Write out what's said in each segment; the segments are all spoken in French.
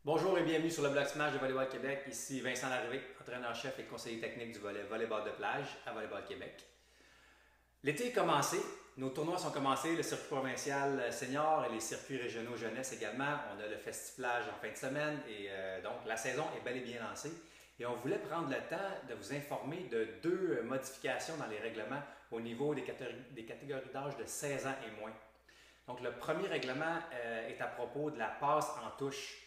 Bonjour et bienvenue sur le blog Smash de Volleyball Québec. Ici Vincent Larrivée, entraîneur-chef et conseiller technique du volley volleyball de plage à Volleyball Québec. L'été est commencé, nos tournois sont commencés, le circuit provincial senior et les circuits régionaux jeunesse également. On a le Festi-Plage en fin de semaine et donc la saison est bel et bien lancée. Et on voulait prendre le temps de vous informer de deux modifications dans les règlements au niveau des catégories d'âge de 16 ans et moins. Donc le premier règlement est à propos de la passe en touche.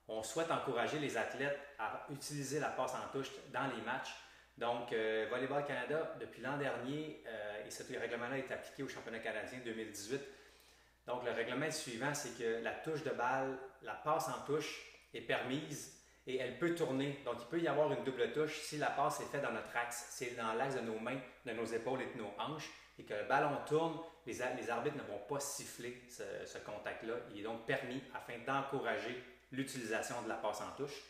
On souhaite encourager les athlètes à utiliser la passe en touche dans les matchs. Donc, Volleyball Canada, depuis l'an dernier, et ce règlement-là est appliqué au championnat canadien 2018. Donc, le règlement suivant, c'est que la touche de balle, la passe en touche est permise et elle peut tourner. Donc, il peut y avoir une double touche si la passe est faite dans notre axe, c'est dans l'axe de nos mains, de nos épaules et de nos hanches, et que le ballon tourne, les arbitres ne vont pas siffler ce contact-là. Il est donc permis afin d'encourager l'utilisation de la passe en touche.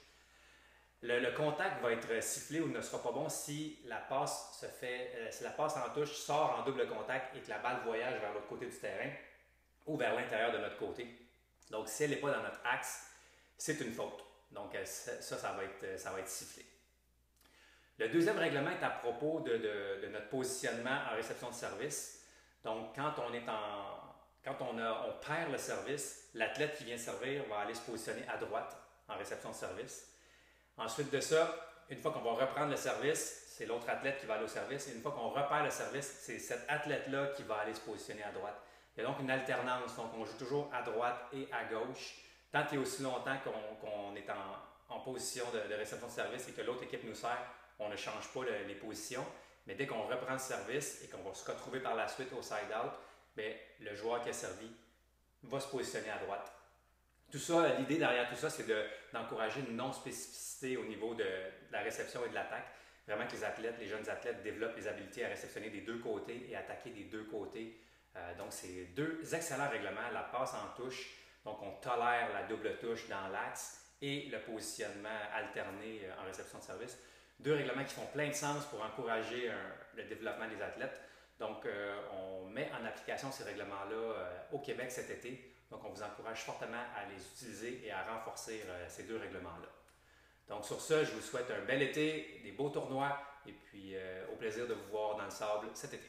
Le contact va être sifflé ou ne sera pas bon si la passe si la passe en touche sort en double contact et que la balle voyage vers l'autre côté du terrain ou vers l'intérieur de notre côté. Donc, si elle n'est pas dans notre axe, c'est une faute. Donc, ça va être sifflé. Le deuxième règlement est à propos de notre positionnement en réception de service. Donc, quand on perd le service, l'athlète qui vient servir va aller se positionner à droite en réception de service. Ensuite de ça, une fois qu'on va reprendre le service, c'est l'autre athlète qui va aller au service. Et une fois qu'on repère le service, c'est cet athlète-là qui va aller se positionner à droite. Il y a donc une alternance. Donc, on joue toujours à droite et à gauche, tant et aussi longtemps qu'on est en position de réception de service et que l'autre équipe nous sert, on ne change pas les positions. Mais dès qu'on reprend le service et qu'on va se retrouver par la suite au side-out, le joueur qui a servi va se positionner à droite. Tout ça, l'idée derrière tout ça, c'est d'encourager une non-spécificité au niveau de la réception et de l'attaque. Vraiment que les jeunes athlètes développent les habiletés à réceptionner des deux côtés et attaquer des deux côtés. Donc, c'est deux excellents règlements. La passe en touche, donc on tolère la double touche dans l'axe et le positionnement alterné en réception de service. Deux règlements qui font plein de sens pour encourager le développement des athlètes. Donc, on met en application ces règlements-là au Québec cet été. Donc, on vous encourage fortement à les utiliser et à renforcer ces deux règlements-là. Donc, sur ce, je vous souhaite un bel été, des beaux tournois et puis au plaisir de vous voir dans le sable cet été.